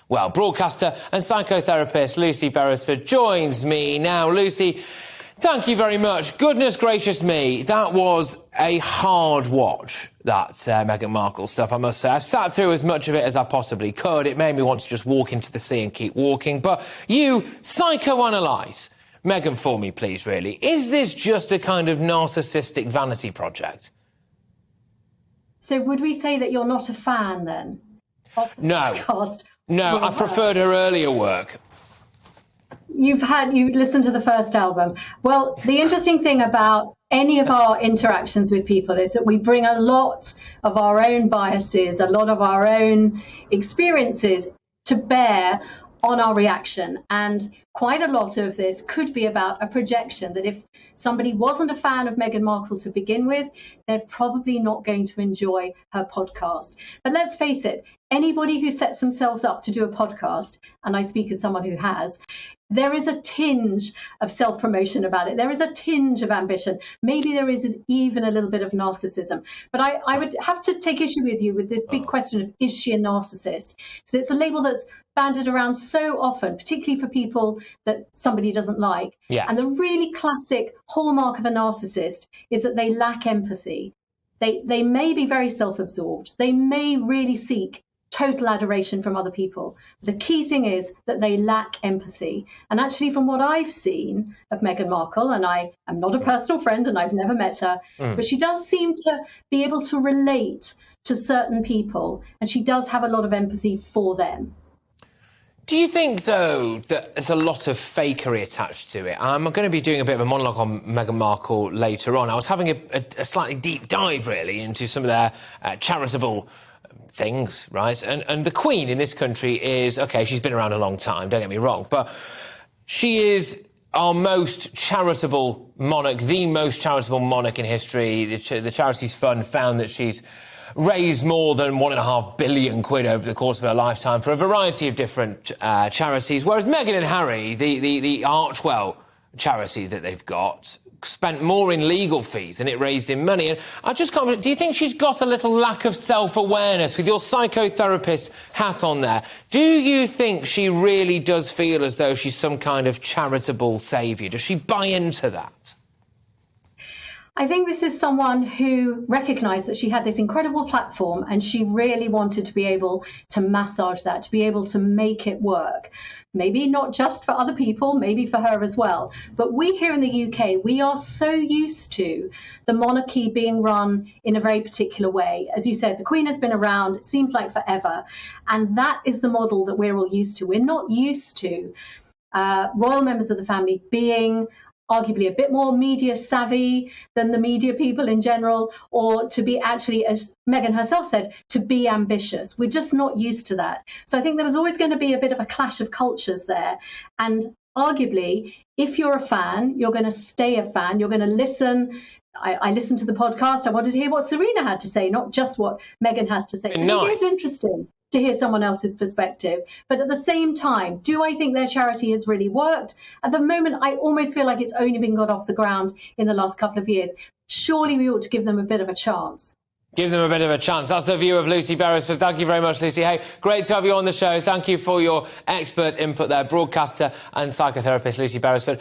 Well, broadcaster and psychotherapist Lucy Beresford joins me now. Lucy, thank you very much. Goodness gracious me, that was a hard watch, that Meghan Markle stuff, I must say. I sat through as much of it as I possibly could. It made me want to just walk into the sea and keep walking. But you psychoanalyse Meghan for me, please, really. Is this just a kind of narcissistic vanity project? So would we say that you're not a fan, then? Of the podcast? No, I preferred her earlier work. You listened to the first album. Well, the interesting thing about any of our interactions with people is that we bring a lot of our own biases, a lot of our own experiences to bear on our reaction. And quite a lot of this could be about a projection that if somebody wasn't a fan of Meghan Markle to begin with, they're probably not going to enjoy her podcast. But let's face it, anybody who sets themselves up to do a podcast, and I speak as someone who has, there is a tinge of self-promotion about it. There is a tinge of ambition. Maybe there is even a little bit of narcissism. But I would have to take issue with you with this big question of, is she a narcissist? Because it's a label that's banded around so often, particularly for people that somebody doesn't like. Yes. And the really classic hallmark of a narcissist is that they lack empathy. They may be very self-absorbed. They may really seek total adoration from other people. The key thing is that they lack empathy. And actually, from what I've seen of Meghan Markle, and I am not a personal friend and I've never met her, but she does seem to be able to relate to certain people, and she does have a lot of empathy for them. Do you think, though, that there's a lot of fakery attached to it? I'm going to be doing a bit of a monologue on Meghan Markle later on. I was having a slightly deep dive, really, into some of their charitable things, right? And the Queen in this country is, OK, she's been around a long time, don't get me wrong, but she is our most charitable monarch, the most charitable monarch in history. The Charities Fund found that she's raised more than £1.5 billion over the course of her lifetime for a variety of different charities, whereas Meghan and Harry, the Archwell charity that they've got, spent more in legal fees than it raised in money. And I just can't... Do you think she's got a little lack of self-awareness with your psychotherapist hat on there? Do you think she really does feel as though she's some kind of charitable saviour? Does she buy into that? I think this is someone who recognised that she had this incredible platform and she really wanted to be able to massage that, to be able to make it work. Maybe not just for other people, maybe for her as well. But we here in the UK, we are so used to the monarchy being run in a very particular way. As you said, the Queen has been around, it seems like forever. And that is the model that we're all used to. We're not used to royal members of the family being arguably a bit more media savvy than the media people in general, or to be actually, as Meghan herself said, to be ambitious. We're just not used to that. So I think there was always going to be a bit of a clash of cultures there. And arguably, if you're a fan, you're going to stay a fan, you're going to listen. I listened to the podcast. I wanted to hear what Serena had to say, not just what Meghan has to say. Nice. It is interesting to hear someone else's perspective. But at the same time, do I think their charity has really worked? At the moment, I almost feel like it's only been got off the ground in the last couple of years. Surely we ought to give them a bit of a chance. Give them a bit of a chance. That's the view of Lucy Beresford. Thank you very much, Lucy. Hey, great to have you on the show. Thank you for your expert input there. Broadcaster and psychotherapist Lucy Beresford.